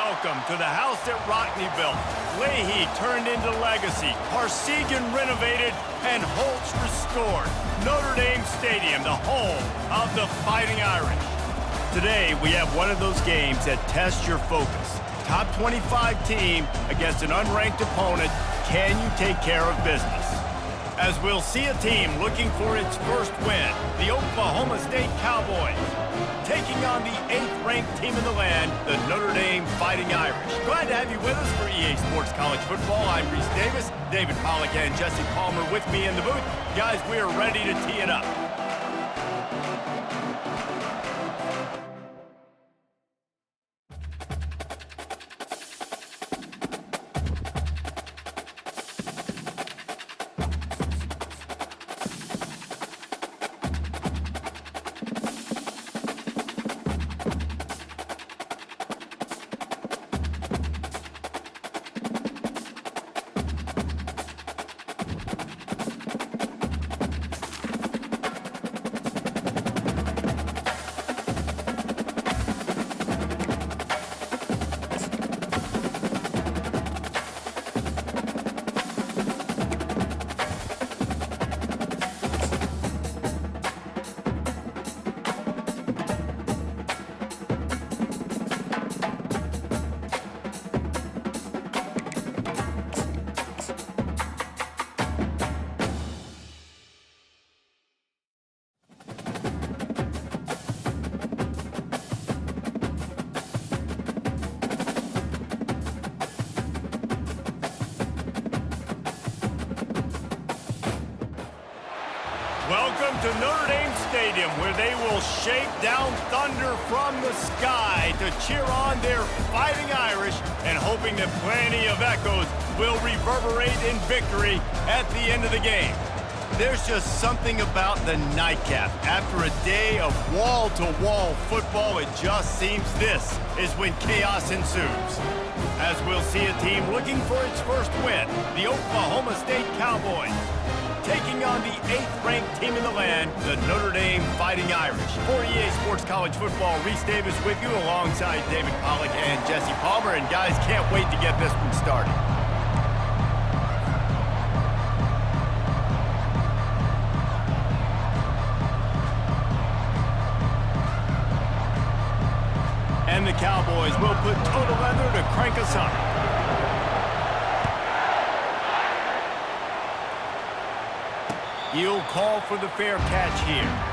welcome to the house that Rockne built. Leahy turned into legacy, Parsegan renovated, and Holtz restored. Notre Dame Stadium, the home of the Fighting Irish. Today, we have one of those games that tests your focus. Top 25 team against an unranked opponent. Can you take care of business? As we'll see a team looking for its first win, the Oklahoma State Cowboys, taking on the 8th-ranked team in the land, the Notre Dame Fighting Irish. Glad to have you with us for EA Sports College Football. I'm Reese Davis, David Pollack and Jesse Palmer with me in the booth. Guys, we are ready to tee it up. Welcome to Notre Dame Stadium, where they will shake down thunder from the sky to cheer on their Fighting Irish, and hoping that plenty of echoes will reverberate in victory at the end of the game. There's just something about the nightcap. After a day of wall-to-wall football, it just seems this is when chaos ensues. As we'll see a team looking for its first win, the Oklahoma State Cowboys, taking on the 8th-ranked team in the land, the Notre Dame Fighting Irish. For EA Sports College Football, Reese Davis with you alongside David Pollack and Jesse Palmer. And guys, can't wait to get this one started. And the Cowboys will put total leather to crank us up. He'll call for the fair catch here.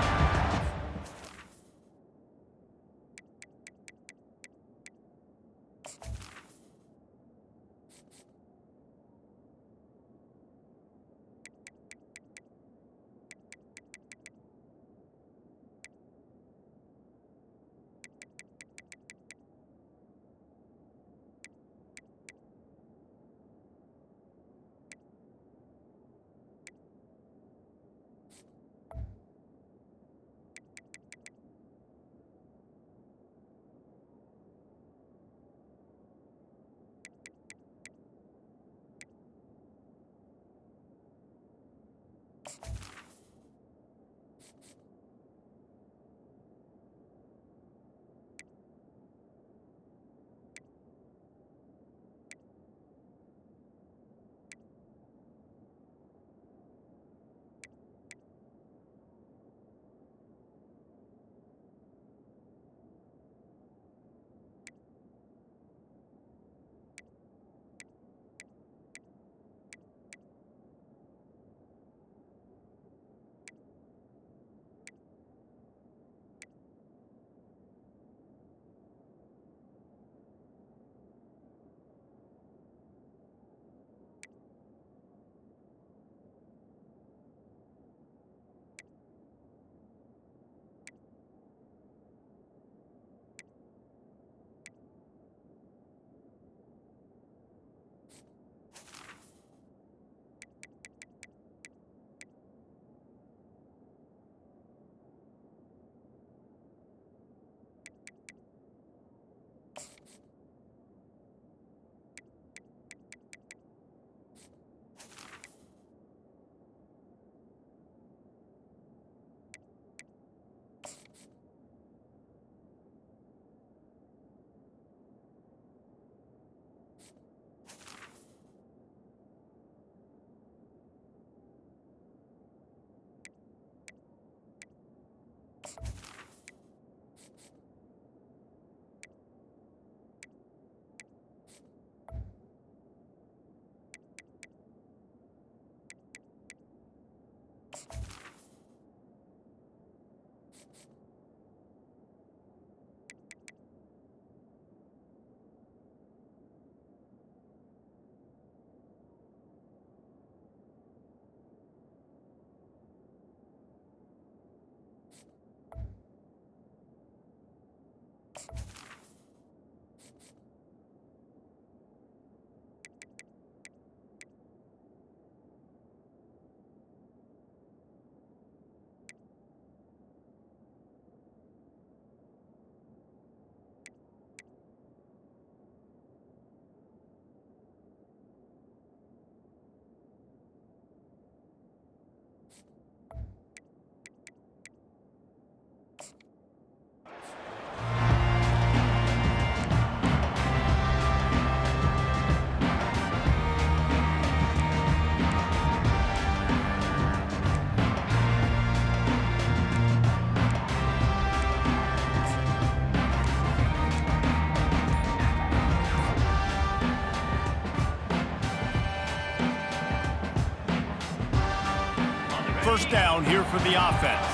first down here for the offense.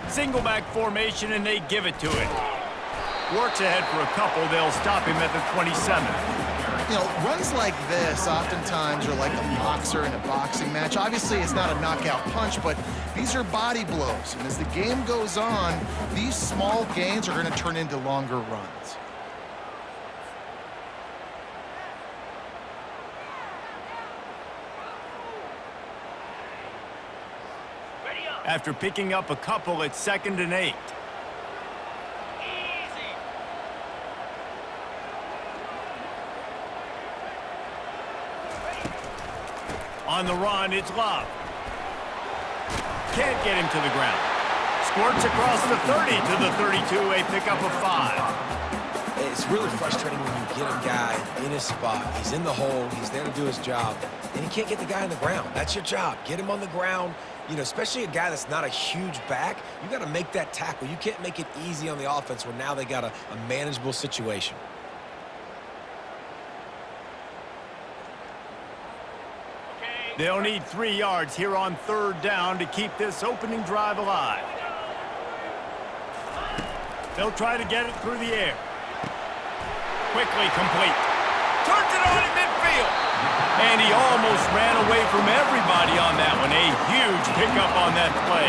Single back formation, and they give it to him. Works ahead for a couple. They'll stop him at the 27. You know, runs like this oftentimes are like a boxer in a boxing match. Obviously, it's not a knockout punch, but these are body blows. And as the game goes on, these small gains are going to turn into longer runs. After picking up a couple, it's 2nd and 8. On the run, it's Love. Can't get him to the ground. Squirts across the 30 to the 32, a pickup of 5. It's really frustrating when you get a guy in his spot. He's in the hole. He's there to do his job, and you can't get the guy on the ground. That's your job. Get him on the ground. You know, especially a guy that's not a huge back, you got to make that tackle. You can't make it easy on the offense where now they got a manageable situation. They'll need 3 yards here on 3rd down to keep this opening drive alive. They'll try to get it through the air. Quickly complete. Turns it on in midfield. And he almost ran away from everybody on that one. A huge pickup on that play.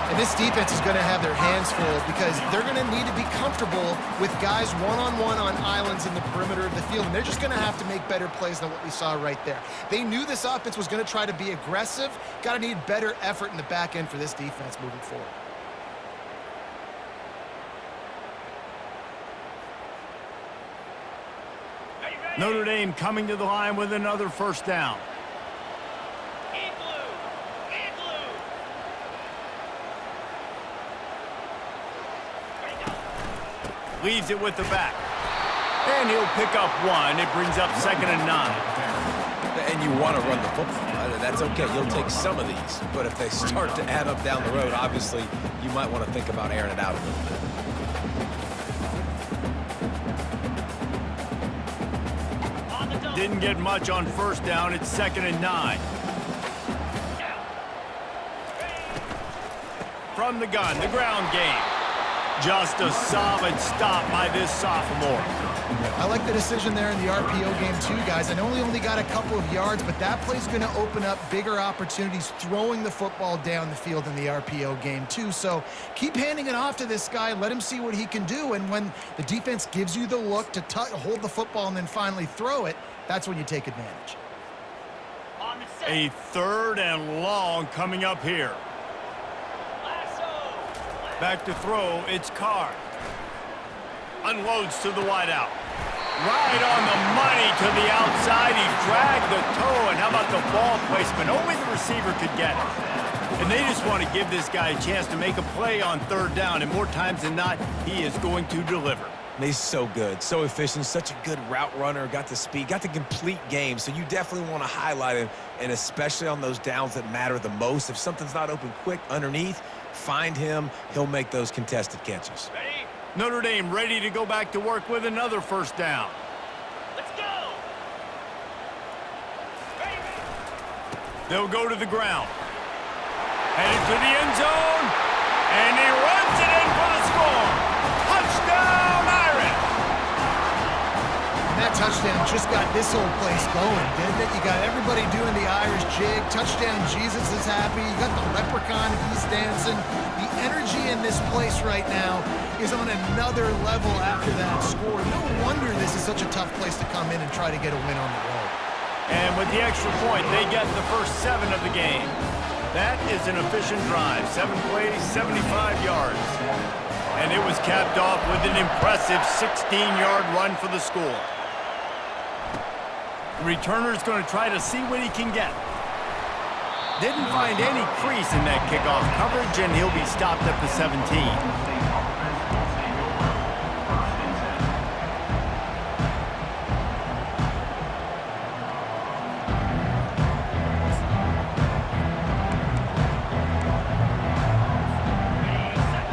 And this defense is going to have their hands full because they're going to need to be comfortable with guys one-on-one on islands in the perimeter of the field. And they're just going to have to make better plays than what we saw right there. They knew this offense was going to try to be aggressive. Got to need better effort in the back end for this defense moving forward. Notre Dame coming to the line with another first down. Leaves it with the back. And he'll pick up 1. It brings up 2nd and 9. And you want to run the football. That's okay. You'll take some of these. But if they start to add up down the road, obviously, you might want to think about airing it out a little bit. Didn't get much on first down. It's 2nd and 9. From the gun, the ground game. Just a solid stop by this sophomore. I like the decision there in the RPO game too, guys. I know he only got a couple of yards, but that play's going to open up bigger opportunities throwing the football down the field in the RPO game too. So keep handing it off to this guy. Let him see what he can do. And when the defense gives you the look to hold the football and then finally throw it, that's when you take advantage. A 3rd and long coming up here. Back to throw, it's Carr. Unloads to the wideout. Right on the money to the outside. He dragged the toe, and how about the ball placement? Only the receiver could get it. And they just want to give this guy a chance to make a play on 3rd down, and more times than not, he is going to deliver. He's so good, so efficient, such a good route runner, got the speed, got the complete game. So you definitely want to highlight him, and especially on those downs that matter the most. If something's not open quick underneath, find him. He'll make those contested catches. Ready? Notre Dame ready to go back to work with another first down. Let's go. They'll go to the ground. Headed to the end zone. And he runs it in for the score. Touchdown, Irish. And that touchdown just got this whole place going, didn't it? You got everybody doing the Irish jig. Touchdown Jesus is happy. You got the leprechaun, he's dancing. The energy in this place right now is on another level after that score. No wonder this is such a tough place to come in and try to get a win on the road. And with the extra point, they get the first 7 of the game. That is an efficient drive. 7 plays, 75 yards. And it was capped off with an impressive 16-yard run for the score. The returner's going to try to see what he can get. Didn't find any crease in that kickoff coverage, and he'll be stopped at the 17.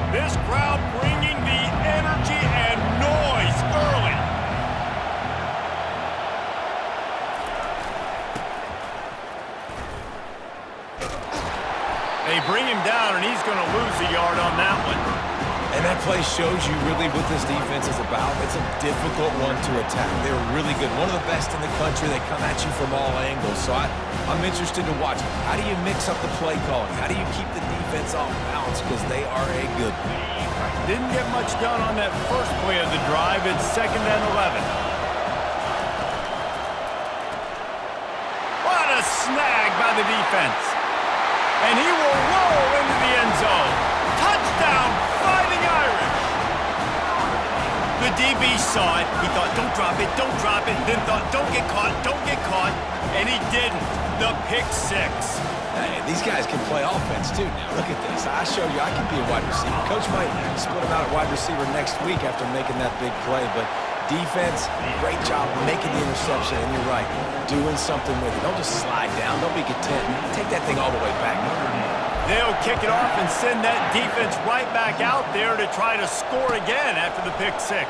This crowd bringing the energy and noise early. going to lose a yard on that one. And that play shows you really what this defense is about. It's a difficult one to attack. They're really good. One of the best in the country. They come at you from all angles. So I'm interested to watch. How do you mix up the play calling? How do you keep the defense off balance? Because they are a good one. Didn't get much done on that first play of the drive. It's 2nd and 11. What a snag by the defense. And he will roll into the end zone. Touchdown, Fighting Irish. The DB saw it. He thought, don't drop it, don't drop it. Then thought, don't get caught, don't get caught. And he didn't. The pick six. Hey, these guys can play offense, too. Now, look at this. I showed you I can be a wide receiver. Coach might split him out at wide receiver next week after making that big play. But defense, great job making the interception. And you're right, doing something with it. Don't just slide down. Don't be content. Take that thing all the way back. They'll kick it off and send that defense right back out there to try to score again after the pick six.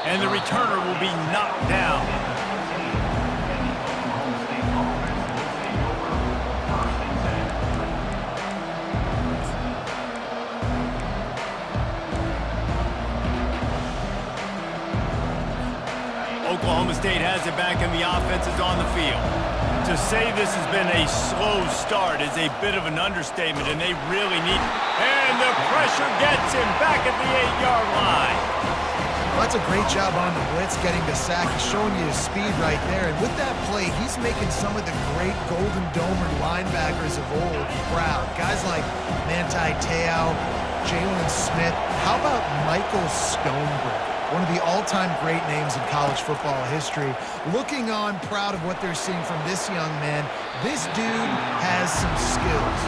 And the returner will be knocked down. Oklahoma State has it back and the offense is on the field. To say this has been a slow start is a bit of an understatement, and they really need it. And the pressure gets him back at the 8-yard line. Well, that's a great job on the blitz, getting the sack. He's showing you his speed right there. And with that play, he's making some of the great Golden Domer linebackers of old proud. Guys like Manti Te'o, Jalen Smith. How about Michael Stonebridge? One of the all-time great names in college football history. Looking on, proud of what they're seeing from this young man. This dude has some skills.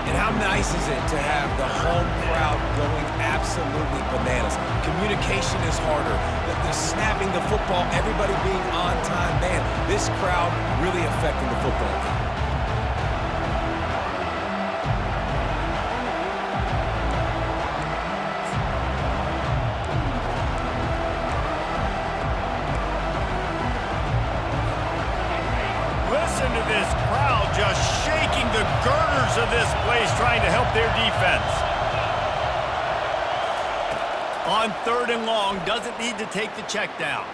And how nice is it to have the home crowd going absolutely bananas? Communication is harder. The snapping the football, everybody being on time. Man, this crowd really affecting the football game. Listen to this crowd just shaking the girders of this place, trying to help their defense. On 3rd and long, doesn't need to take the check down.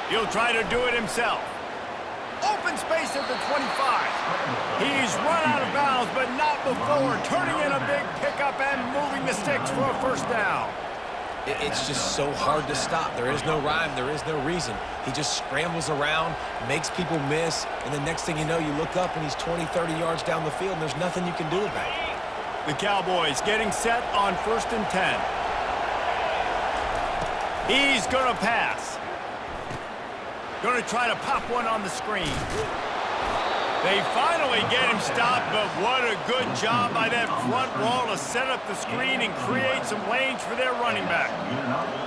He'll try to do it himself. Open space at the 25. He's run out of bounds, but not before turning in a big pickup and moving the sticks for a first down. It's just so hard to stop. There is no rhyme. There is no reason. He just scrambles around, makes people miss, and the next thing you know, you look up and he's 20, 30 yards down the field, and there's nothing you can do about it. The Cowboys getting set on 1st and 10. He's going to pass. Going to try to pop one on the screen. They finally get him stopped, but what a good job by that front wall to set up the screen and create some lanes for their running back.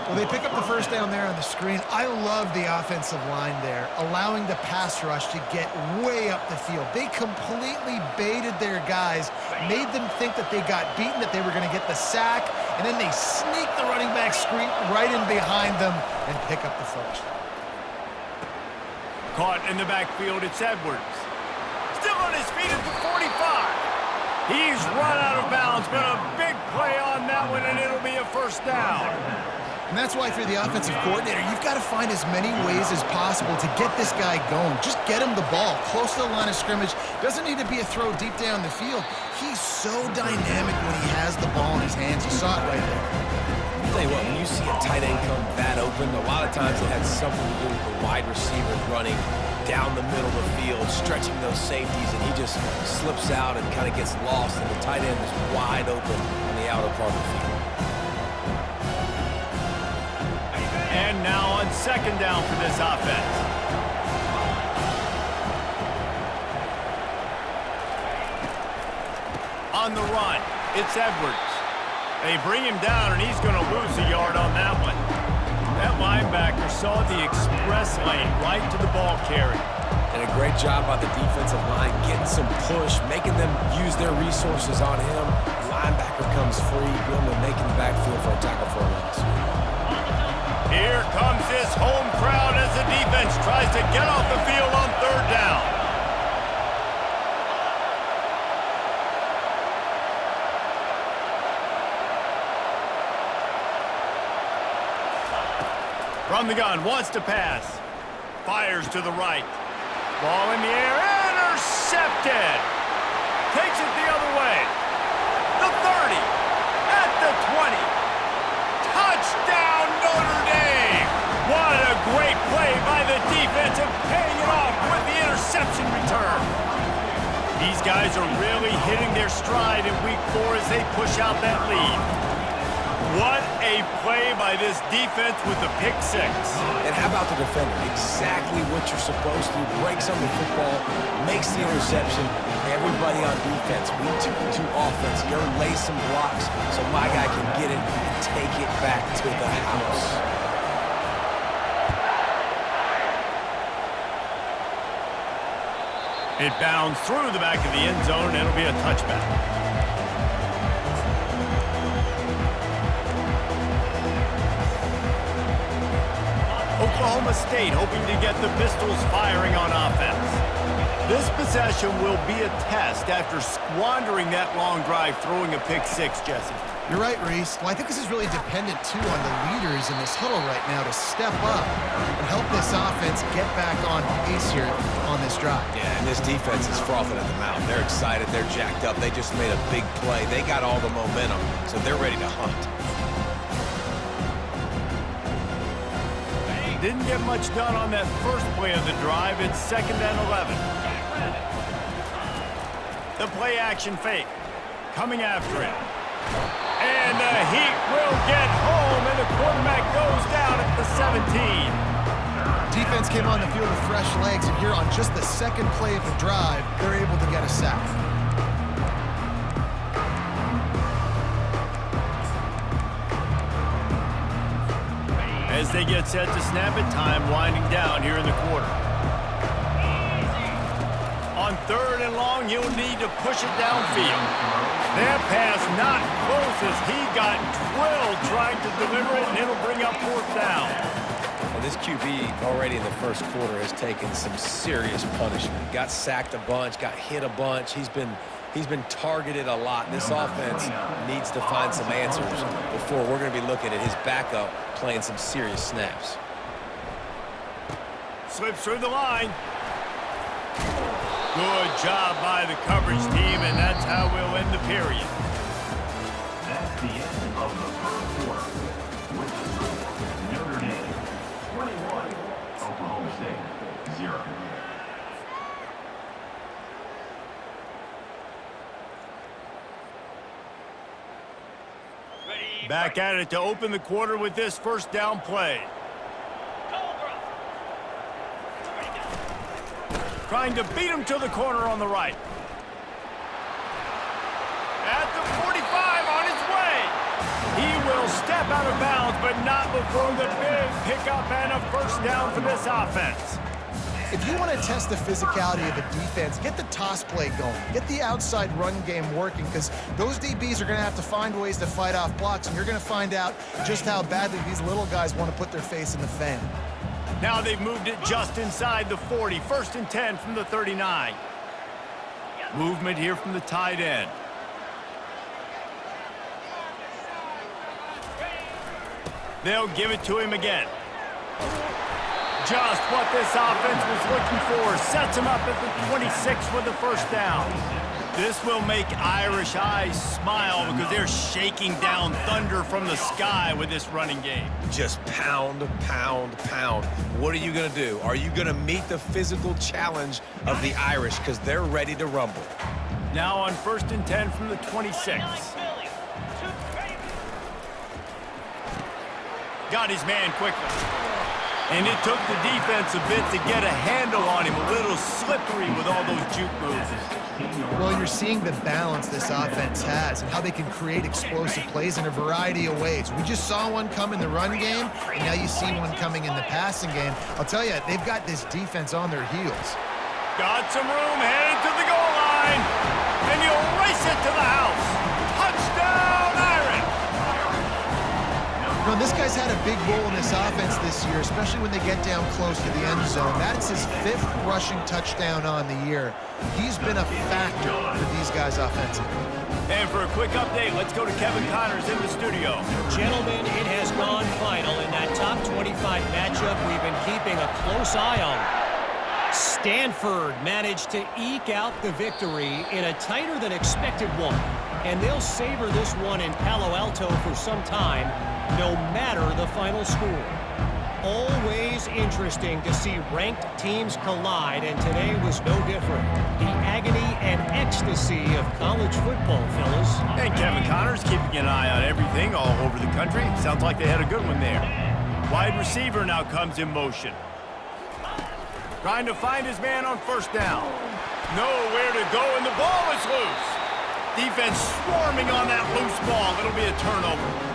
Well, they pick up the first down there on the screen. I love the offensive line there, allowing the pass rush to get way up the field. They completely baited their guys, made them think that they got beaten, that they were going to get the sack, and then they sneak the running back screen right in behind them and pick up the first. Caught in the backfield, it's Edwards. Still on his feet at the 45. He's run out of bounds, but a big play on that one, and it'll be a first down. And that's why, if you're the offensive coordinator, you've got to find as many ways as possible to get this guy going. Just get him the ball close to the line of scrimmage. Doesn't need to be a throw deep down the field. He's so dynamic when he has the ball in his hands. You saw it right there. I'll tell you what, when you see a tight end come that open, a lot of times it has something to do with the wide receiver running down the middle of the field, stretching those safeties, and he just slips out and kind of gets lost, and the tight end is wide open on the outer part of the field. And now on 2nd down for this offense. On the run, it's Edwards. They bring him down, and he's going to lose a yard on that one. That linebacker saw the express lane right to the ball carrier. And a great job by the defensive line, getting some push, making them use their resources on him. The linebacker comes free, Billman making the backfield for a tackle for a loss. Here comes this home crowd as the defense tries to get off the field on 3rd down. From the gun, wants to pass. Fires to the right. Ball in the air, intercepted. Takes it the other way. The 30, at the 20. Touchdown, Notre Dame! What a great play by the defense and paying it off with the interception return. These guys are really hitting their stride in week 4 as they push out that lead. What a play by this defense with the pick 6. And how about the defender? Exactly what you're supposed to do. Breaks on the football, makes the interception. Everybody on defense, week 2 offense, go lay some blocks so my guy can get it and take it back to the house. It bounds through the back of the end zone, and it'll be a touchback. Oklahoma State hoping to get the Pistols firing on offense. This possession will be a test after squandering that long drive throwing a pick 6, Jesse. You're right, Reese. Well, I think this is really dependent, too, on the leaders in this huddle right now to step up and help this offense get back on pace here on this drive. Yeah, and this defense is frothing at the mouth. They're excited. They're jacked up. They just made a big play. They got all the momentum, so they're ready to hunt. Didn't get much done on that first play of the drive. It's 2nd and 11. The play action fake. Coming after it. And the Heat will get home, and the quarterback goes down at the 17. Defense came on the field with fresh legs, and here on just the second play of the drive, they're able to get a sack. As they get set to snap it, time winding down here in the quarter. On 3rd and long, he'll need to push it downfield. That pass not close as he got drilled trying to deliver it, and it'll bring up 4th down. Well, this QB already in the first quarter has taken some serious punishment. Got sacked a bunch, got hit a bunch. He's been targeted a lot. This offense needs to find some answers before we're going to be looking at his backup playing some serious snaps. Slips through the line. Good job by the coverage team, and that's how we'll end the period. That's the end of the first quarter. With the score, Notre Dame 21, Oklahoma State 0. Back at it to open the quarter with this first down play. Trying to beat him to the corner on the right. At the 45 on his way. He will step out of bounds, but not before the big pickup and a first down for this offense. If you want to test the physicality of the defense, get the toss play going. Get the outside run game working, because those DBs are going to have to find ways to fight off blocks, and you're going to find out just how badly these little guys want to put their face in the fan. Now they've moved it just inside the 40. 1st and 10 from the 39. Movement here from the tight end. They'll give it to him again. Just what this offense was looking for. Sets him up at the 26 with the first down. This will make Irish eyes smile because they're shaking down thunder from the sky with this running game. Just pound, pound, pound. What are you going to do? Are you going to meet the physical challenge of the Irish? Because they're ready to rumble. Now on 1st and 10 from the 26. Got his man quickly. And it took the defense a bit to get a handle on him. A little slippery with all those juke moves. Well, you're seeing the balance this offense has and how they can create explosive plays in a variety of ways. We just saw one come in the run game, and now you see one coming in the passing game. I'll tell you, they've got this defense on their heels. Got some room, headed to the goal line, and he'll race it to the house. Touchdown, Irish! You know, this guy's had a big role in this offense this year, especially when they get down close to the end zone. That's his 5th rushing touchdown on the year. He's been a factor for these guys offensively. And for a quick update, let's go to Kevin Connors in the studio. Gentlemen, it has gone final in that top 20. 25 matchup we've been keeping a close eye on. Stanford managed to eke out the victory in a tighter than expected one. And they'll savor this one in Palo Alto for some time, no matter the final score. Always interesting to see ranked teams collide, and today was no different. The agony and ecstasy of college football, fellas. And Kevin Connors keeping an eye on everything all over the country. Sounds like they had a good one there. Wide receiver now comes in motion. Trying to find his man on first down. Nowhere to go, and the ball is loose. Defense swarming on that loose ball. It'll be a turnover.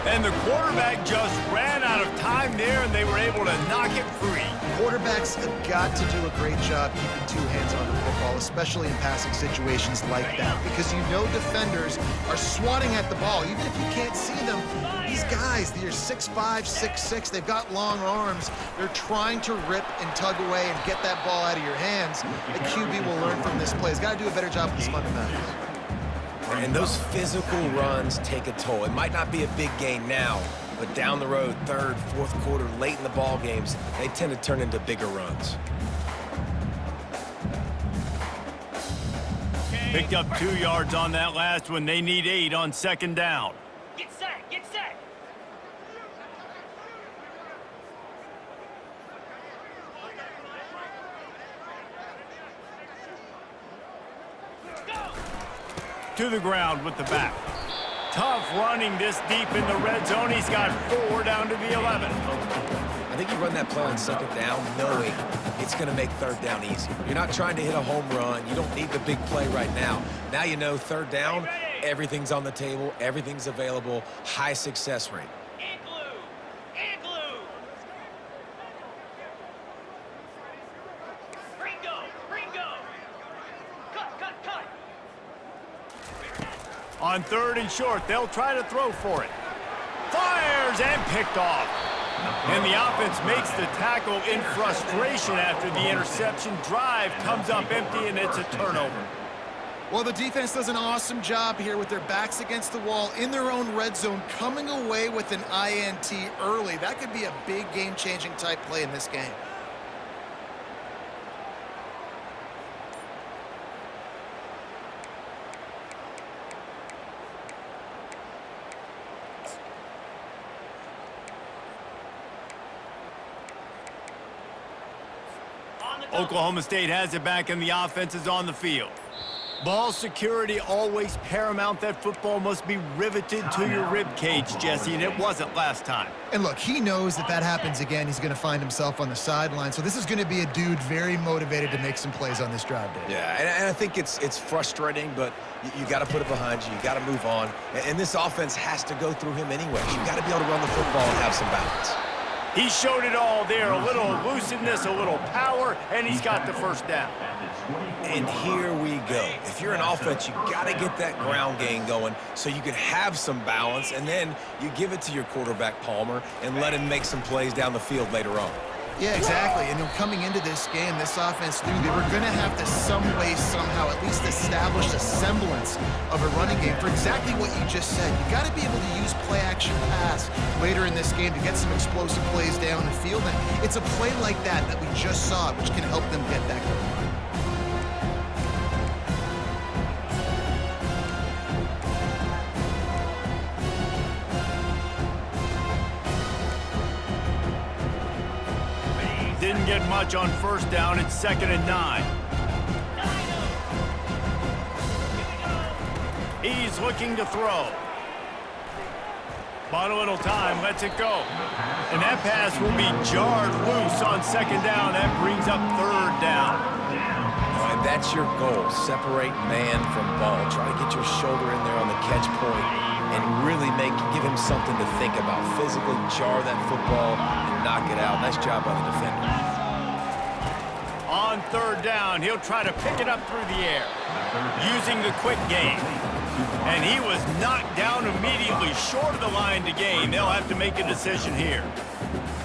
And the quarterback just ran out of time there, and they were able to knock it free. Quarterbacks have got to do a great job keeping two hands on the football, especially in passing situations like that, because you know defenders are swatting at the ball. Even if you can't see them, these guys, they're 6'5", 6'6", they've got long arms. They're trying to rip and tug away and get that ball out of your hands. The QB will learn from this play. He's got to do a better job with his fundamentals. And those physical runs take a toll. It might not be a big gain now, but down the road, third, fourth quarter, late in the ball games, they tend to turn into bigger runs. Picked up 2 yards on that last one. They need 8 on second down. Get set, get set. To the ground with the back. Tough running this deep in the red zone. He's got 4 down to the 11. I think you run that play on second down knowing it's going to make third down easy. You're not trying to hit a home run. You don't need the big play right now. Now you know third down, everything's on the table, everything's available, high success rate. On third and short, they'll try to throw for it. Fires and picked off. And the offense makes the tackle in frustration after the interception. Drive comes up empty, and it's a turnover. Well, the defense does an awesome job here with their backs against the wall in their own red zone, coming away with an INT early. That could be a big game-changing type play in this game. Oklahoma State has it back, and the offense is on the field. Ball security always paramount. That football must be riveted to your rib cage, Jesse, and it wasn't last time. And look, he knows that happens again, he's going to find himself on the sideline. So this is going to be a dude very motivated to make some plays on this drive, Dave. Yeah, and I think it's frustrating, but you got to put it behind you. You got to move on. And this offense has to go through him anyway. You got to be able to run the football and have some balance. He showed it all there, a little elusiveness, a little power, and he's got the first down. And here we go. If you're an offense, you got to get that ground game going so you can have some balance, and then you give it to your quarterback, Palmer, and let him make some plays down the field later on. Yeah, exactly. And coming into this game, this offense knew they were going to have to some way, somehow, at least establish a semblance of a running game for exactly what you just said. You got to be able to use play-action pass later in this game to get some explosive plays down the field. And it's a play like that we just saw, which can help them get that going. Didn't get much on first down. It's 2nd and 9. He's looking to throw. Bought a little time, lets it go. And that pass will be jarred loose on 2nd down. That brings up 3rd down. And that's your goal. Separate man from ball. Try to get your shoulder in there on the catch point and really give him something to think about. Physically jar that football and knock it out. Nice job by the defender. On 3rd down, he'll try to pick it up through the air using the quick game. And he was knocked down immediately short of the line to gain. They'll have to make a decision here.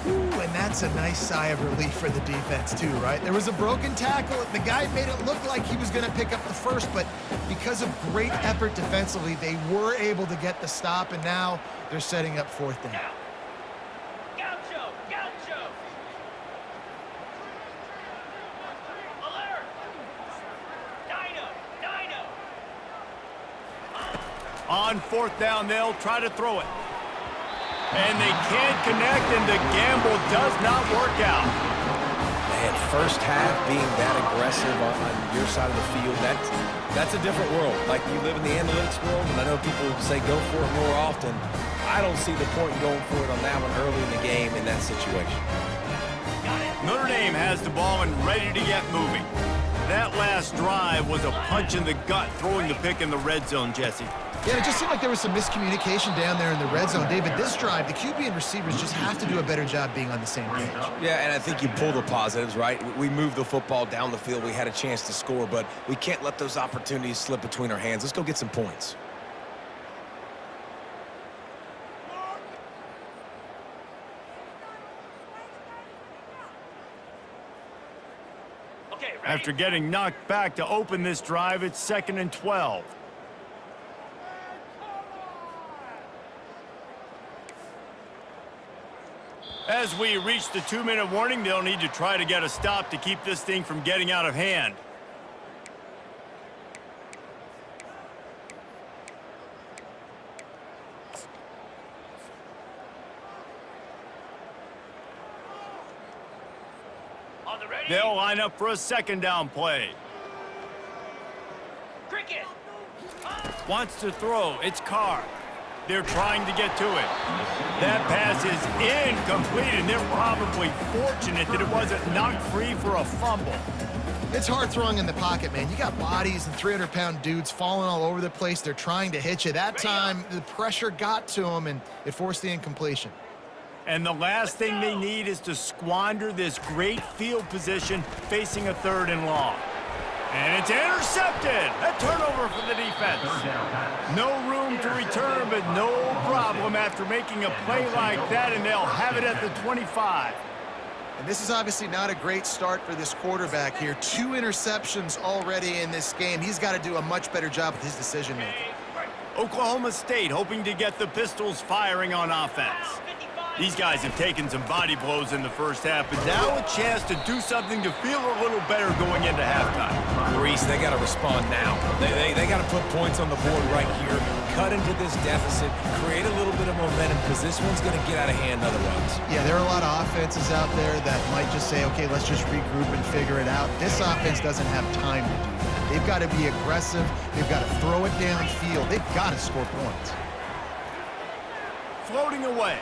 Ooh, and that's a nice sigh of relief for the defense too, right? There was a broken tackle. The guy made it look like he was going to pick up the first, but because of great effort defensively, they were able to get the stop, and now they're setting up 4th down. On fourth down, they'll try to throw it. And they can't connect, and the gamble does not work out. Man, first half being that aggressive on your side of the field, that's a different world. Like, you live in the analytics world, and I know people say go for it more often. I don't see the point in going for it on that one early in the game in that situation. Notre Dame has the ball and ready to get moving. That last drive was a punch in the gut, throwing the pick in the red zone, Jesse. Yeah, it just seemed like there was some miscommunication down there in the red zone. David, this drive, the QB and receivers just have to do a better job being on the same page. Yeah, and I think you pull the positives, right? We moved the football down the field. We had a chance to score, but we can't let those opportunities slip between our hands. Let's go get some points. After getting knocked back to open this drive, it's 2nd and 12. As we reach the 2-minute warning, they'll need to try to get a stop to keep this thing from getting out of hand. They'll line up for a 2nd down play. Cricket. Wants to throw. It's Carr. They're trying to get to it. That pass is incomplete, and they're probably fortunate that it wasn't knocked free for a fumble. It's hard throwing in the pocket, man. You got bodies and 300-pound dudes falling all over the place. They're trying to hit you. That time, the pressure got to them, and it forced the incompletion. And the last thing they need is to squander this great field position facing a 3rd and long. And it's intercepted. A turnover for the defense. No room to return, but no problem after making a play like that, and they'll have it at the 25. And this is obviously not a great start for this quarterback here. 2 interceptions already in this game. He's got to do a much better job with his decision-making. Oklahoma State hoping to get the Pistols firing on offense. These guys have taken some body blows in the first half, but now a chance to do something to feel a little better going into halftime. Reese, they got to respond now. They got to put points on the board right here, cut into this deficit, create a little bit of momentum, because this one's going to get out of hand otherwise. Yeah, there are a lot of offenses out there that might just say, okay, let's just regroup and figure it out. This offense doesn't have time to do that. They've got to be aggressive. They've got to throw it downfield. They've got to score points. Floating away.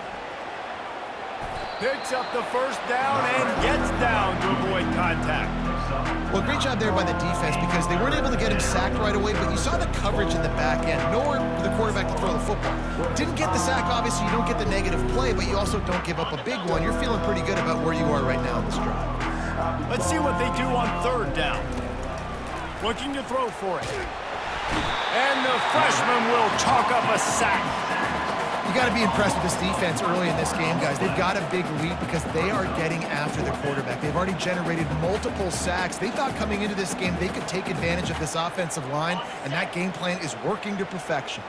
Picks up the 1st down and gets down to avoid contact. Well, great job there by the defense, because they weren't able to get him sacked right away, but you saw the coverage in the back end. Nowhere for the quarterback to throw the football. Didn't get the sack, obviously. You don't get the negative play, but you also don't give up a big one. You're feeling pretty good about where you are right now in this drive. Let's see what they do on 3rd down. Looking to throw for it. And the freshman will chalk up a sack. You got to be impressed with this defense early in this game, guys. They've got a big lead because they are getting after the quarterback. They've already generated multiple sacks. They thought coming into this game they could take advantage of this offensive line, and that game plan is working to perfection.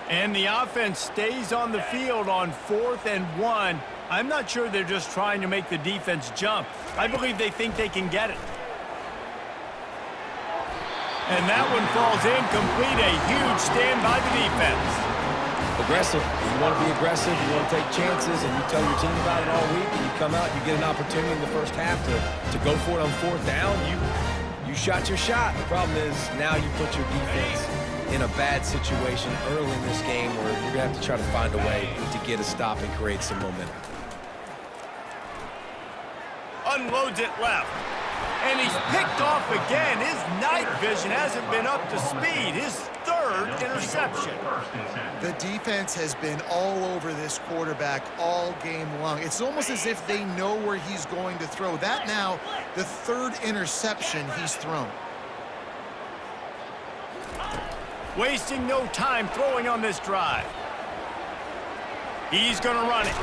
And the offense stays on the field on 4th and 1. I'm not sure they're just trying to make the defense jump. I believe they think they can get it. And that one falls incomplete. A huge stand by the defense. Aggressive. You want to be aggressive, you want to take chances, and you tell your team about it all week, and you come out, you get an opportunity in the first half to go for it on 4th down. You shot your shot. The problem is now you put your defense in a bad situation early in this game where you're going to have to try to find a way to get a stop and create some momentum. Unloads it left. And he's picked off again. His night vision hasn't been up to speed. His 3rd interception. The defense has been all over this quarterback all game long. It's almost as if they know where he's going to throw. That now, the 3rd interception he's thrown. Wasting no time throwing on this drive. He's going to run it.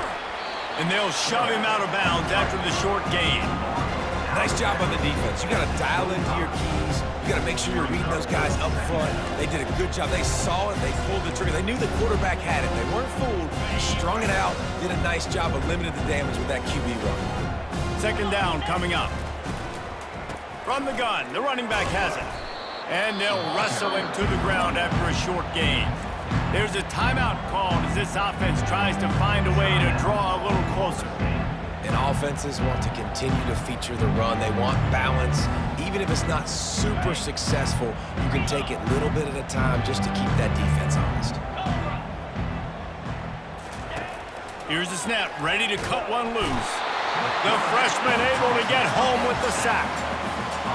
And they'll shove him out of bounds after the short gain. Nice job on the defense. You got to dial into your keys. You got to make sure you're reading those guys up front. They did a good job. They saw it. They pulled the trigger. They knew the quarterback had it. They weren't fooled. Strung it out. Did a nice job of limiting the damage with that QB run. 2nd down coming up. From the gun, the running back has it. And they'll wrestle him to the ground after a short gain. There's a timeout called as this offense tries to find a way to draw a little closer. And offenses want to continue to feature the run. They want balance. Even if it's not super successful, you can take it little bit at a time just to keep that defense honest. Here's the snap, ready to cut one loose. The freshman able to get home with the sack.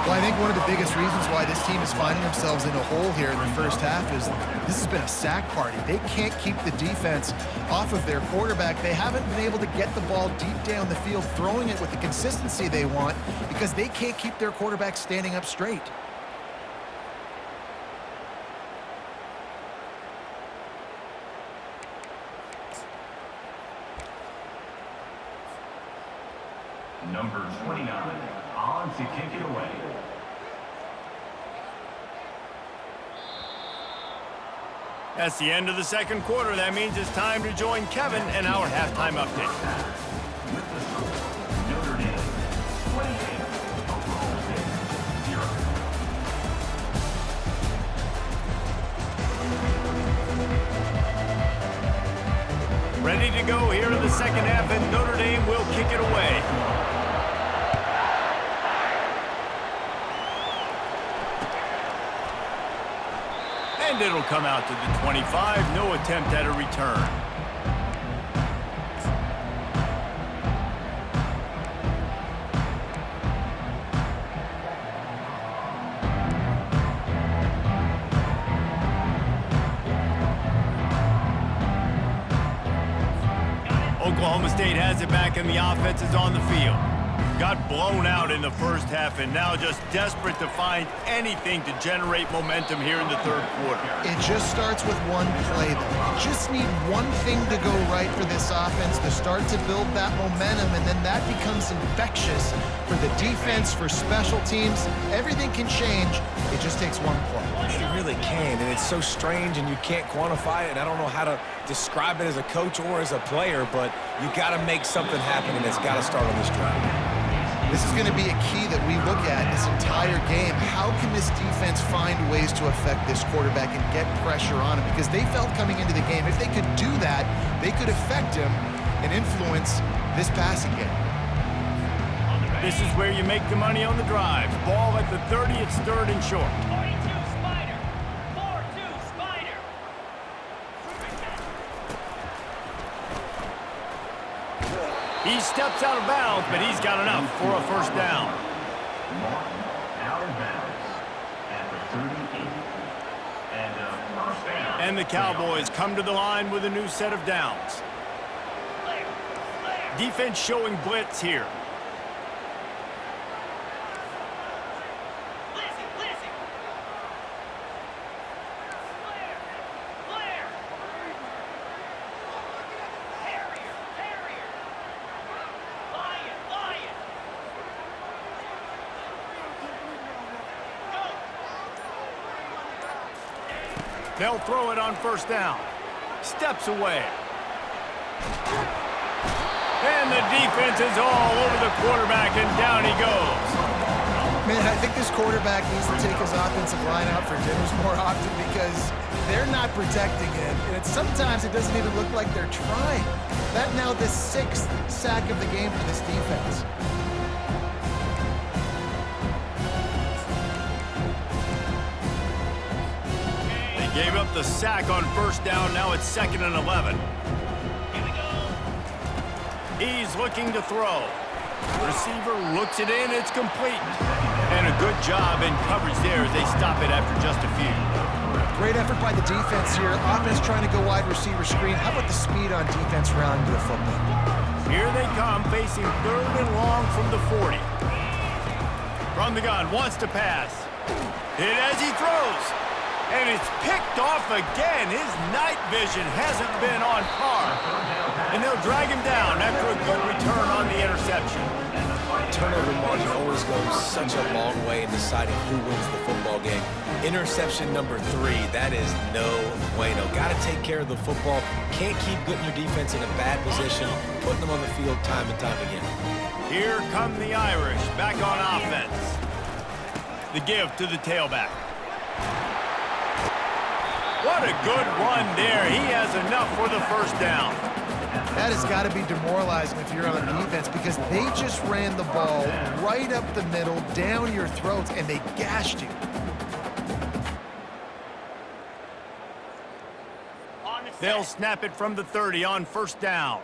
Well, I think one of the biggest reasons why this team is finding themselves in a hole here in the first half is this has been a sack party. They can't keep the defense off of their quarterback. They haven't been able to get the ball deep down the field, throwing it with the consistency they want because they can't keep their quarterback standing up straight. Number 29, on to kick it away. That's the end of the second quarter. That means it's time to join Kevin and our halftime update. With the score, Notre Dame 28, Oklahoma State 0. Ready to go here in the second half, and Notre Dame will kick it away. And it'll come out to the 25. No attempt at a return. Oklahoma State has it back, and the offense is on the field. Got blown out in the first half and now just desperate to find anything to generate momentum here in the third quarter. It just starts with one play, though. You just need one thing to go right for this offense to start to build that momentum, and then that becomes infectious for the defense, for special teams. Everything can change. It just takes one play. It really can, and it's so strange, and you can't quantify it, and I don't know how to describe it as a coach or as a player, but you got to make something happen, and it's got to start on this drive. This is going to be a key that we look at this entire game. How can this defense find ways to affect this quarterback and get pressure on him? Because they felt coming into the game, if they could do that, they could affect him and influence this passing game. This is where you make the money on the drive. Ball at the 30, it's third and short. 42 Spider. 4-2 Spider. He steps out of bounds, but he's got enough for a first down. Martin out of bounds at the 38. And a first down. And the Cowboys come to the line with a new set of downs. Defense showing blitz here. They'll throw it on first down. Steps away. And the defense is all over the quarterback, and down he goes. Man, I think this quarterback needs to take his offensive line out for dinners more often because they're not protecting him. And sometimes it doesn't even look like they're trying. That now the 6th sack of the game for this defense. Gave up the sack on first down. Now it's 2nd and 11. He's looking to throw. Receiver looks it in. It's complete. And a good job in coverage there as they stop it after just a few. Great effort by the defense here. Offense trying to go wide receiver screen. How about the speed on defense rounding the football? Here they come, facing 3rd and long from the 40. From the gun, wants to pass. Hit as he throws. And it's picked off again. His night vision hasn't been on par. And they'll drag him down after a good return on the interception. Turnover margin always goes such a long way in deciding who wins the football game. Interception number 3, that is no bueno. Got to take care of the football. Can't keep putting your defense in a bad position, putting them on the field time and time again. Here come the Irish, back on offense. The give to the tailback. What a good run there. He has enough for the first down. That has got to be demoralizing if you're on defense because they just ran the ball right up the middle, down your throats, and they gashed you. They'll snap it from the 30 on first down.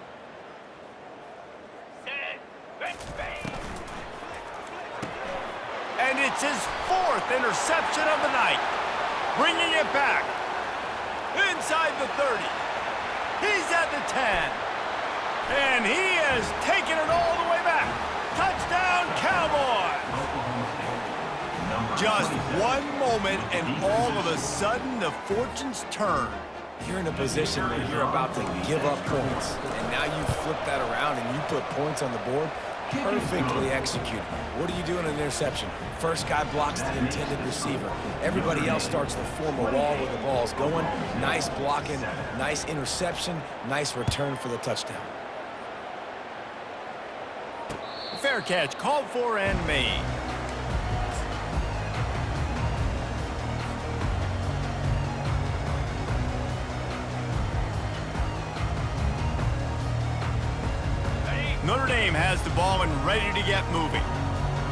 And it's his 4th interception of the night. Bringing it back. Inside the 30. He's at the 10. And he has taken it all the way back. Touchdown, Cowboys! Just one moment, and all of a sudden, the fortunes turn. You're in a position where you're about to give up points, and now you flip that around and you put points on the board. Perfectly executed. What do you do in an interception? First guy blocks the intended receiver. Everybody else starts to form a wall where the ball's going. Nice blocking, nice interception, nice return for the touchdown. Fair catch, called for and made. Notre Dame has the ball and ready to get moving.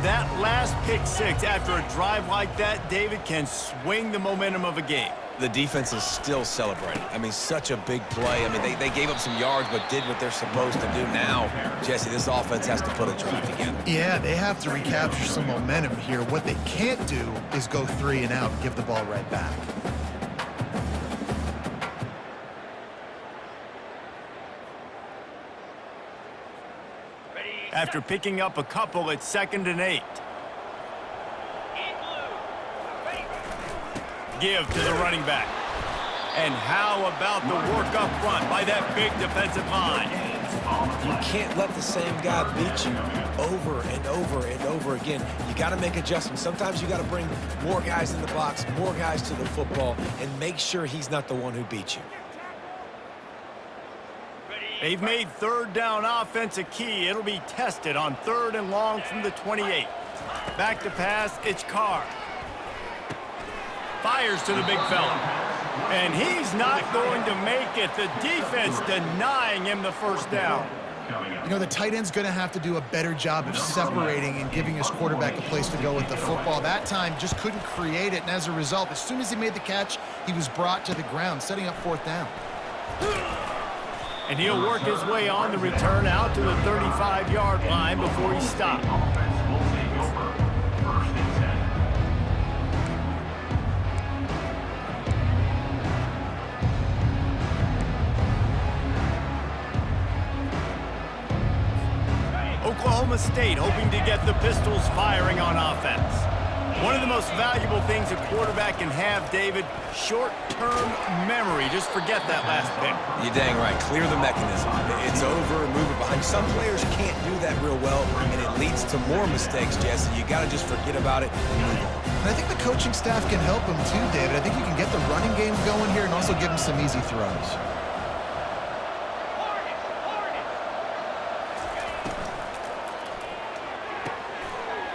That last pick six after a drive like that, David, can swing the momentum of a game. The defense is still celebrating. I mean, such a big play. I mean, they gave up some yards but did what they're supposed to do. Now, Jesse, this offense has to put a drive together. Yeah, they have to recapture some momentum here. What they can't do is go 3 and out and give the ball right back. After picking up a couple, it's 2nd and 8. Give to the running back. And how about the work up front by that big defensive line? You can't let the same guy beat you over and over and over again. You got to make adjustments. Sometimes you got to bring more guys in the box, more guys to the football, and make sure he's not the one who beat you. They've made 3rd down offense a key. It'll be tested on 3rd and long from the 28. Back to pass, it's Carr. Fires to the big fella. And he's not going to make it. The defense denying him the first down. You know, the tight end's going to have to do a better job of separating and giving his quarterback a place to go with the football. That time just couldn't create it, and as a result, as soon as he made the catch, he was brought to the ground, setting up 4th down. And he'll work his way on the return out to the 35-yard line before he stopped. Oklahoma State hoping to get the Pistols firing on offense. One of the most valuable things a quarterback can have, David, short-term memory. Just forget that last pick. You're dang right. Clear the mechanism. It's over, move it behind. Some players can't do that real well, and it leads to more mistakes, Jesse. You got to just forget about it and move on. And I think the coaching staff can help him too, David. I think you can get the running game going here and also give him some easy throws.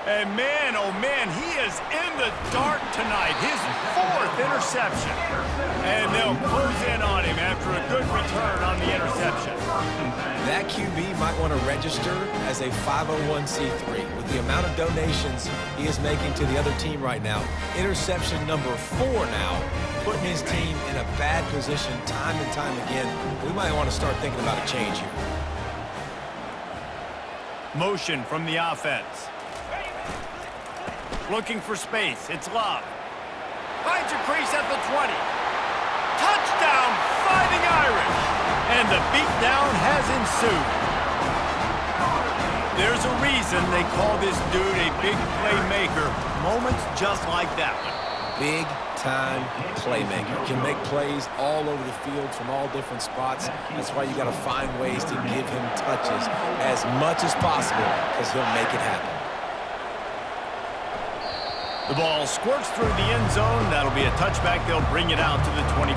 And man, oh man, he is in the dark tonight. His 4th interception. And they'll close in on him after a good return on the interception. That QB might want to register as a 501c3. With the amount of donations he is making to the other team right now, interception number 4 now, putting his team in a bad position time and time again. We might want to start thinking about a change here. Motion from the offense. Looking for space. It's Love. Finds a crease at the 20. Touchdown, Fighting Irish. And the beatdown has ensued. There's a reason they call this dude a big playmaker. Moments just like that one. Big-time playmaker. Can make plays all over the field from all different spots. That's why you got to find ways to give him touches as much as possible because he'll make it happen. The ball squirts through the end zone. That'll be a touchback. They'll bring it out to the 25.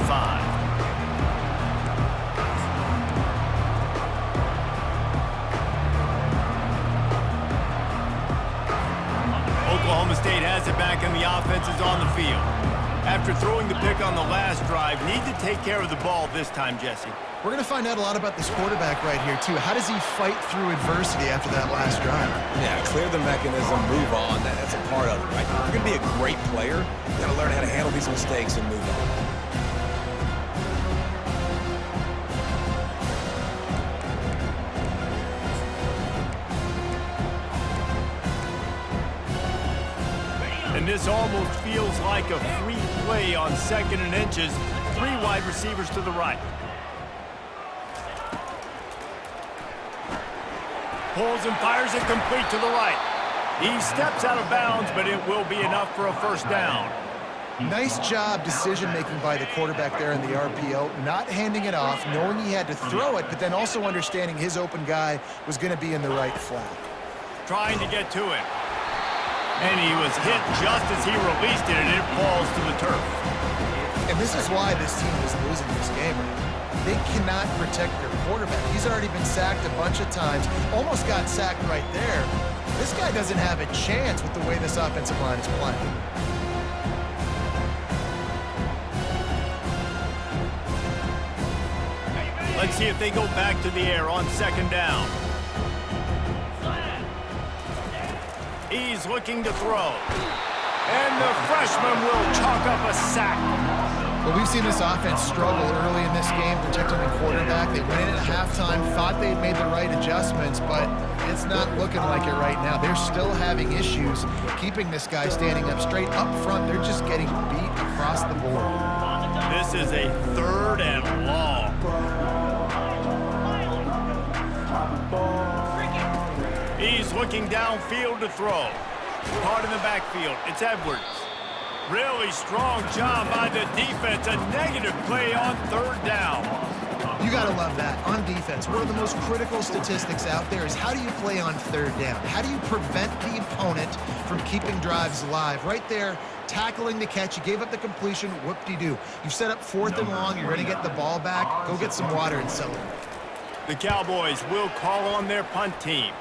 Oklahoma State has it back and the offense is on the field. After throwing the pick on the last drive, need to take care of the ball this time, Jesse. We're going to find out a lot about this quarterback right here, too. How does he fight through adversity after that last drive? Yeah, clear the mechanism, move on. That's a part of it, right? If you're going to be a great player, you got to learn how to handle these mistakes and move on. And this almost feels like a free play on 2nd and inches. 3 wide receivers to the right. Pulls and fires it complete to the right. He steps out of bounds, but it will be enough for a first down. Nice job decision-making by the quarterback there in the RPO, not handing it off, knowing he had to throw it, but then also understanding his open guy was going to be in the right flat. Trying to get to it. And he was hit just as he released it, and it falls to the turf. And this is why this team is losing this game. They cannot protect their quarterback. He's already been sacked a bunch of times, almost got sacked right there. This guy doesn't have a chance with the way this offensive line is playing. Let's see if they go back to the air on 2nd down. He's looking to throw. And the freshman will chalk up a sack. Well, we've seen this offense struggle early in this game protecting the quarterback. They went in at halftime, thought they had made the right adjustments, but it's not looking like it right now. They're still having issues keeping this guy standing up straight up front. They're just getting beat across the board. This is a 3rd and long. He's looking downfield to throw. Caught in the backfield. It's Edwards. Really strong job by the defense. A negative play on 3rd down. You got to love that. On defense, one of the most critical statistics out there is how do you play on 3rd down? How do you prevent the opponent from keeping drives alive? Right there, tackling the catch. You gave up the completion. Whoop-de-doo. You've set up 4th and long. You're going to get the ball back. Go get some water and celebrate. The Cowboys will call on their punt team.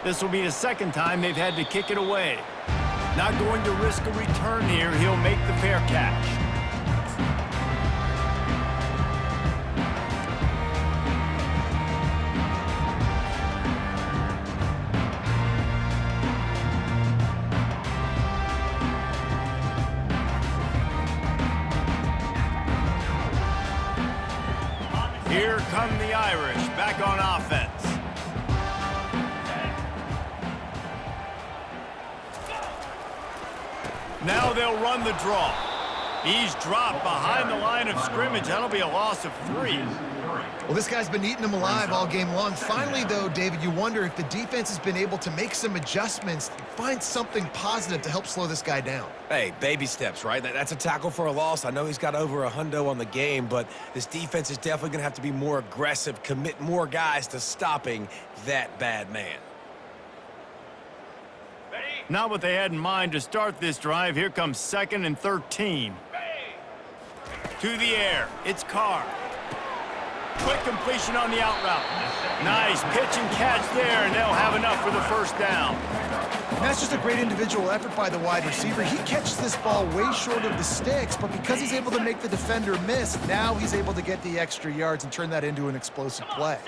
This will be the 2nd time they've had to kick it away. Not going to risk a return here. He'll make the fair catch. Here come the Irish back on offense. Now they'll run the draw. He's dropped behind the line of scrimmage. That'll be a loss of 3. Well, this guy's been eating them alive all game long. Finally, though, David, you wonder if the defense has been able to make some adjustments, find something positive to help slow this guy down. Hey, baby steps, right? That's a tackle for a loss. I know he's got over $100 on the game, but this defense is definitely going to have to be more aggressive, commit more guys to stopping that bad man. Not what they had in mind to start this drive. Here comes 2nd and 13. To the air. It's Carr. Quick completion on the out route. Nice pitch and catch there, and they'll have enough for the first down. And that's just a great individual effort by the wide receiver. He catches this ball way short of the sticks, but because he's able to make the defender miss, now he's able to get the extra yards and turn that into an explosive play.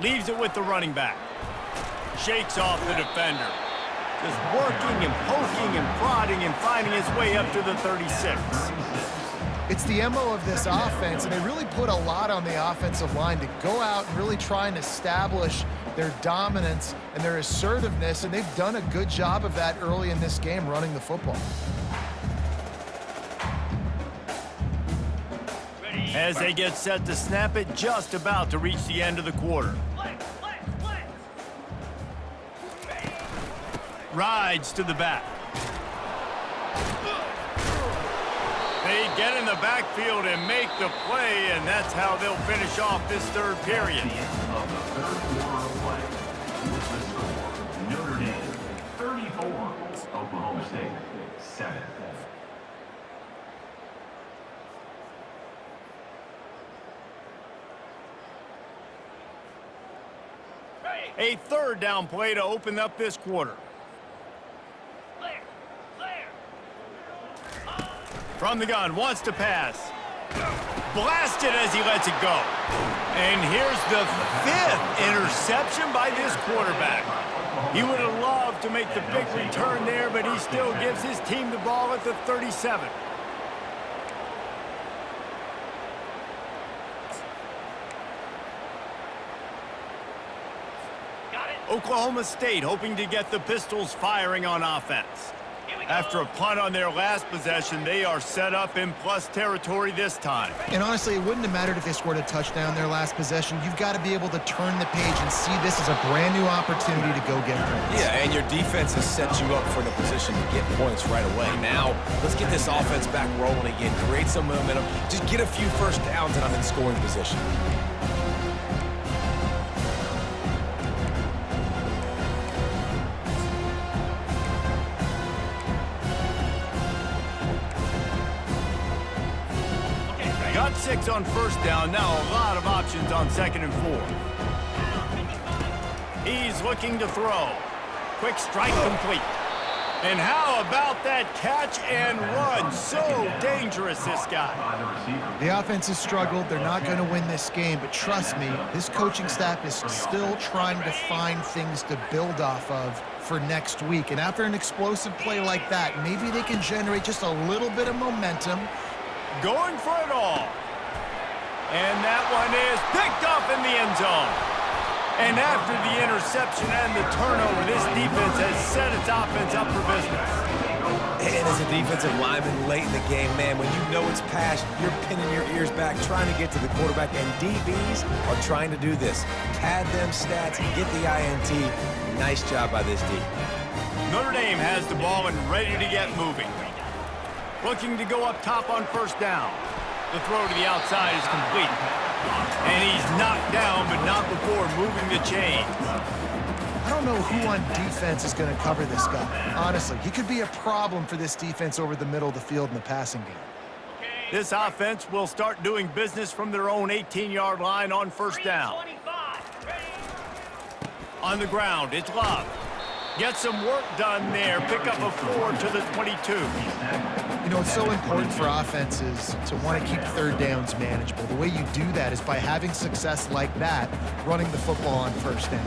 Leaves it with the running back. Shakes off the defender. Just working and poking and prodding and finding his way up to the 36. It's the MO of this offense, and they really put a lot on the offensive line to go out and really try and establish their dominance and their assertiveness, and they've done a good job of that early in this game running the football. As they get set to snap it, just about to reach the end of the quarter. Rides to the back. They get in the backfield and make the play, and that's how they'll finish off this 3rd period. The end of the 3rd quarter of play. With the score, Notre Dame 34, Oklahoma State 7. A 3rd down play to open up this quarter. From the gun, wants to pass. Blasted as he lets it go. And here's the 5th interception by this quarterback. He would have loved to make the big return there, but he still gives his team the ball at the 37. Oklahoma State hoping to get the Pistols firing on offense. After a punt on their last possession, they are set up in plus territory this time. And honestly, it wouldn't have mattered if they scored a touchdown their last possession. You've got to be able to turn the page and see this as a brand new opportunity to go get points. Yeah, and your defense has set you up for the position to get points right away. Now, let's get this offense back rolling again, create some momentum, just get a few first downs, and I'm in scoring position. Got 6 on first down, now a lot of options on 2nd and 4. He's looking to throw. Quick strike complete. And how about that catch and run? So dangerous, this guy. The offense has struggled. They're not going to win this game, but trust me, this coaching staff is still trying to find things to build off of for next week. And after an explosive play like that, maybe they can generate just a little bit of momentum. Going for it all. And that one is picked up in the end zone. And after the interception and the turnover, this defense has set its offense up for business. And as a defensive lineman late in the game, man, when you know it's past, you're pinning your ears back, trying to get to the quarterback, and DBs are trying to do this. Pad them stats, get the INT. Nice job by this D. Notre Dame has the ball and ready to get moving. Looking to go up top on first down. The throw to the outside is complete. And he's knocked down, but not before moving the chains. I don't know who on defense is going to cover this guy. Honestly, he could be a problem for this defense over the middle of the field in the passing game. This offense will start doing business from their own 18-yard line on first down. On the ground, it's Love. Get some work done there. Pick up a 4 to the 22. You know, it's so important for offenses to want to keep third downs manageable. The way you do that is by having success like that, running the football on first down.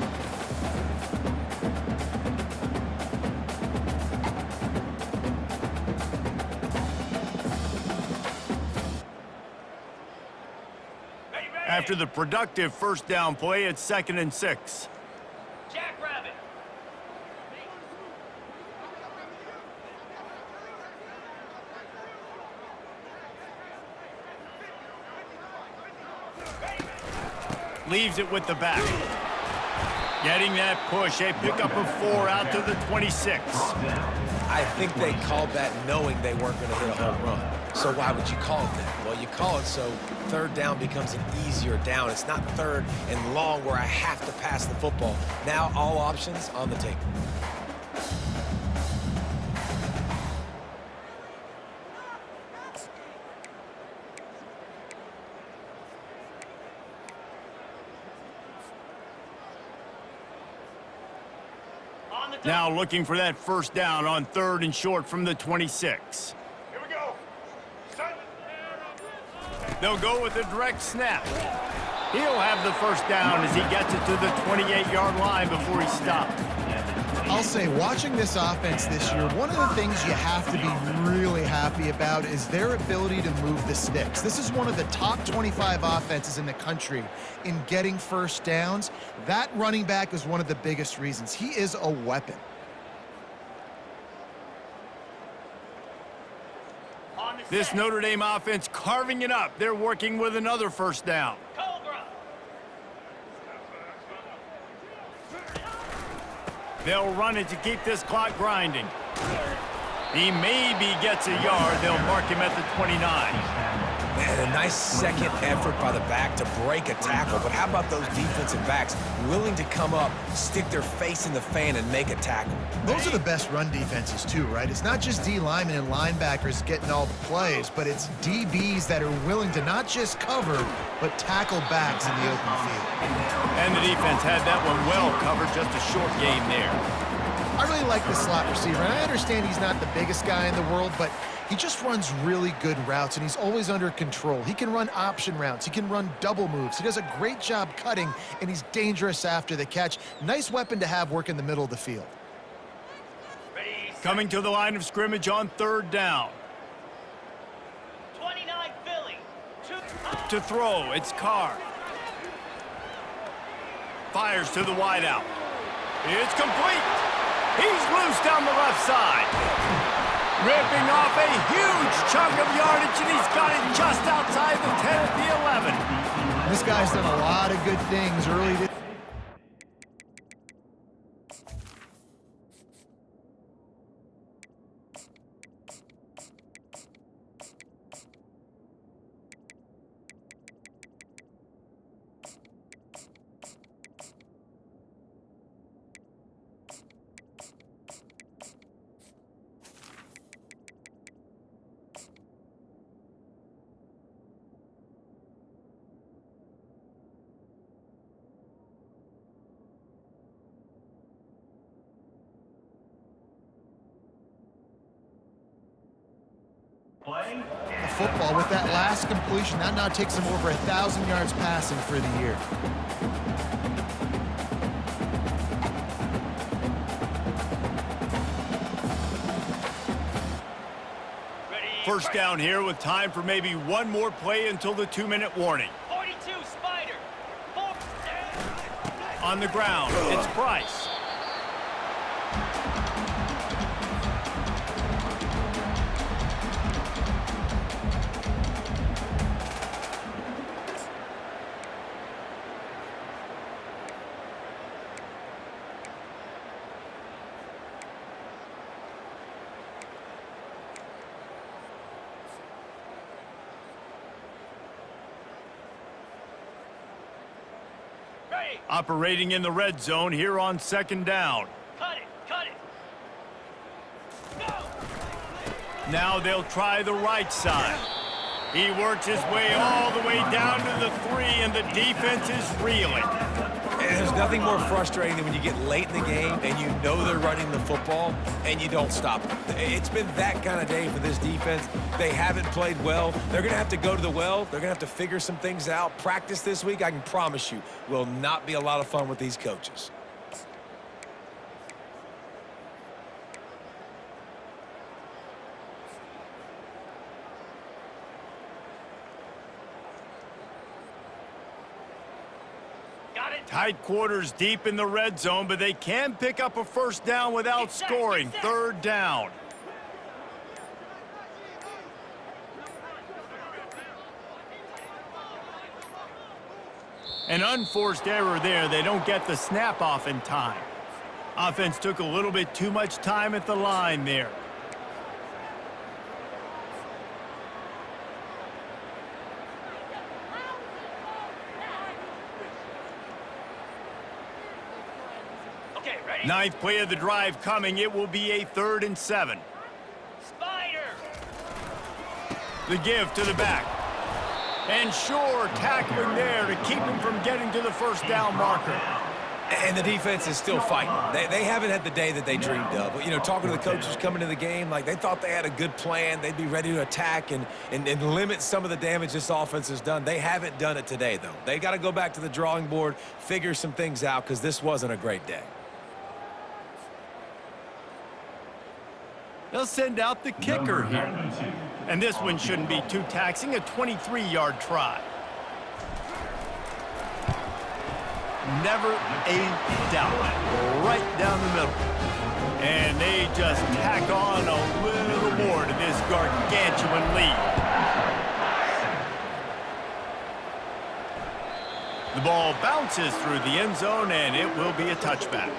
After the productive first down play, it's 2nd and 6. Jackrabbit. Leaves it with the back. Getting that push. They pick up a 4 out to the 26. I think they called that knowing they weren't going to hit a home run. So why would you call it that? Well, you call it so third down becomes an easier down. It's not third and long where I have to pass the football. Now all options on the table. Now looking for that first down on 3rd and short from the 26. Here we go. Set. They'll go with a direct snap. He'll have the first down as he gets it to the 28-yard line before he stopped. I'll say, watching this offense this year, one of the things you have to be really happy about is their ability to move the sticks. This is one of the top 25 offenses in the country in getting first downs. That running back is one of the biggest reasons. He is a weapon. This Notre Dame offense carving it up. They're working with another first down. They'll run it to keep this clock grinding. He maybe gets a yard. They'll mark him at the 29. Man, a nice second effort by the back to break a tackle. But how about those defensive backs willing to come up, stick their face in the fan, and make a tackle? Those are the best run defenses too, right? It's not just D linemen and linebackers getting all the plays, but it's DBs that are willing to not just cover, but tackle backs in the open field. And the defense had that one well covered. Just a short game there. I really like the slot receiver, and I understand he's not the biggest guy in the world, but He just runs really good routes, and he's always under control. He can run option routes. He can run double moves. He does a great job cutting, and he's dangerous after the catch. Nice weapon to have work in the middle of the field. Coming to the line of scrimmage on 3rd down. 29 Philly. To throw, it's Carr. Fires to the wideout. It's complete. He's loose down the left side. Ripping off a huge chunk of yardage, and he's got it just outside the 10 at the 11. This guy's done a lot of good things early this. Play. The football with that last completion. That now takes him over 1,000 yards passing for the year. First down here with time for maybe one more play until the 2-minute warning. 42 Spider. On the ground, it's Price. Ready. Operating in the red zone here on 2nd down. Cut it. Cut it. Go. Now they'll try the right side. He works his way all the way down to the 3, and the defense is reeling. And there's nothing more frustrating than when you get late in the game and you know they're running the football and you don't stop them. It's been that kind of day for this defense. They haven't played well. They're going to have to go to the well. They're going to have to figure some things out. Practice this week, I can promise you, will not be a lot of fun with these coaches. Got it. Tight quarters deep in the red zone, but they can pick up a first down without scoring. 3rd down. An unforced error there. They don't get the snap off in time. Offense took a little bit too much time at the line there. Okay, ready? 9th play of the drive coming. It will be a 3rd and 7. Spider. The give to the back. And sure, tackling there to keep him from getting to the first down marker. And the defense is still fighting. They haven't had the day that they dreamed of. You know, talking to the coaches coming to the game, like they thought they had a good plan. They'd be ready to attack and limit some of the damage this offense has done. They haven't done it today, though. They got to go back to the drawing board, figure some things out, because this wasn't a great day. They'll send out the kicker here. And this one shouldn't be too taxing, a 23-yard try. Never a doubt. Right down the middle. And they just tack on a little more to this gargantuan lead. The ball bounces through the end zone, and it will be a touchback.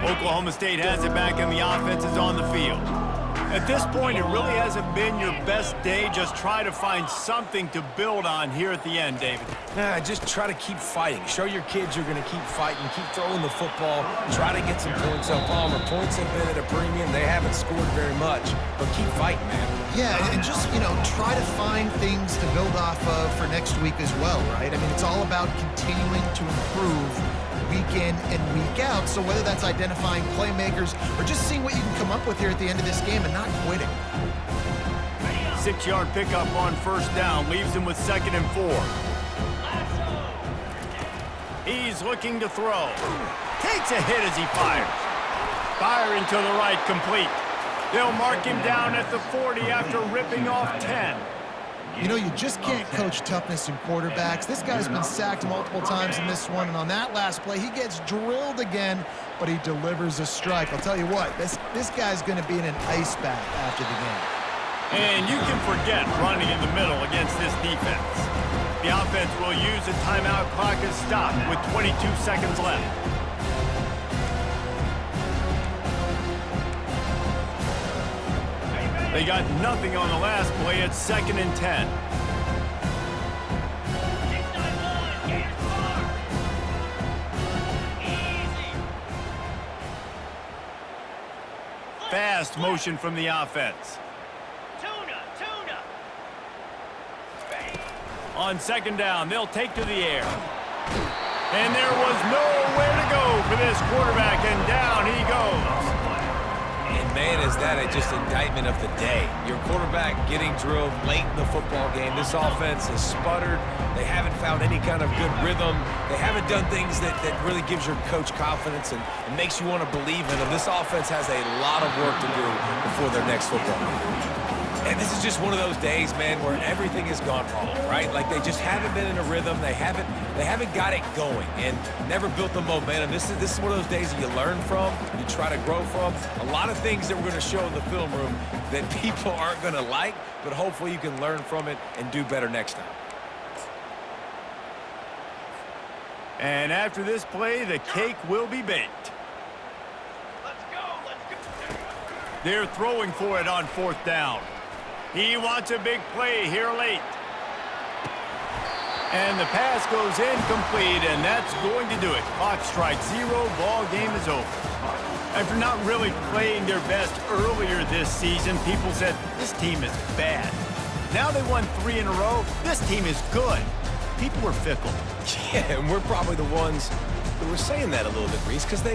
Oklahoma State has it back, and the offense is on the field. At this point, it really hasn't been your best day. Just try to find something to build on here at the end, David. Nah, just try to keep fighting. Show your kids you're going to keep fighting, keep throwing the football, try to get some points up. Palmer, points have been at a premium. They haven't scored very much, but keep fighting, man. Yeah, and just, try to find things to build off of for next week as well, right? I mean, it's all about continuing to improve week in and week out. So whether that's identifying playmakers or just seeing what you can come up with here at the end of this game and not quitting. 6-yard pickup on first down leaves him with 2nd and 4. He's looking to throw. Takes a hit as he fires. Firing to the right, complete. They'll mark him down at the 40 after ripping off 10. You just can't coach toughness in quarterbacks. This guy's been sacked multiple times in this one, and on that last play, he gets drilled again, but he delivers a strike. I'll tell you what, this guy's going to be in an ice bath after the game. And you can forget running in the middle against this defense. The offense will use a timeout clock as stopped with 22 seconds left. They got nothing on the last play. It's 2nd and 10. Fast motion from the offense. Tuna. On 2nd down, they'll take to the air. And there was nowhere to go for this quarterback, and down he goes. And man, is that just indictment of the day. Your quarterback getting drilled late in the football game. This offense has sputtered. They haven't found any kind of good rhythm. They haven't done things that really gives your coach confidence and makes you want to believe in them. This offense has a lot of work to do before their next football game. And this is just one of those days, man, where everything has gone wrong, right? Like they just haven't been in a rhythm. They haven't got it going and never built the momentum. This is one of those days that you learn from, you try to grow from. A lot of things that we're going to show in the film room that people aren't going to like, but hopefully you can learn from it and do better next time. And after this play, the cake will be baked. Let's go. They're throwing for it on 4th down. He wants a big play here late. And the pass goes incomplete, and that's going to do it. Clock strikes 0, ball game is over. After not really playing their best earlier this season, people said, this team is bad. Now they won 3 in a row. This team is good. People are fickle. Yeah, and we're probably the ones that were saying that a little bit, Reese, because they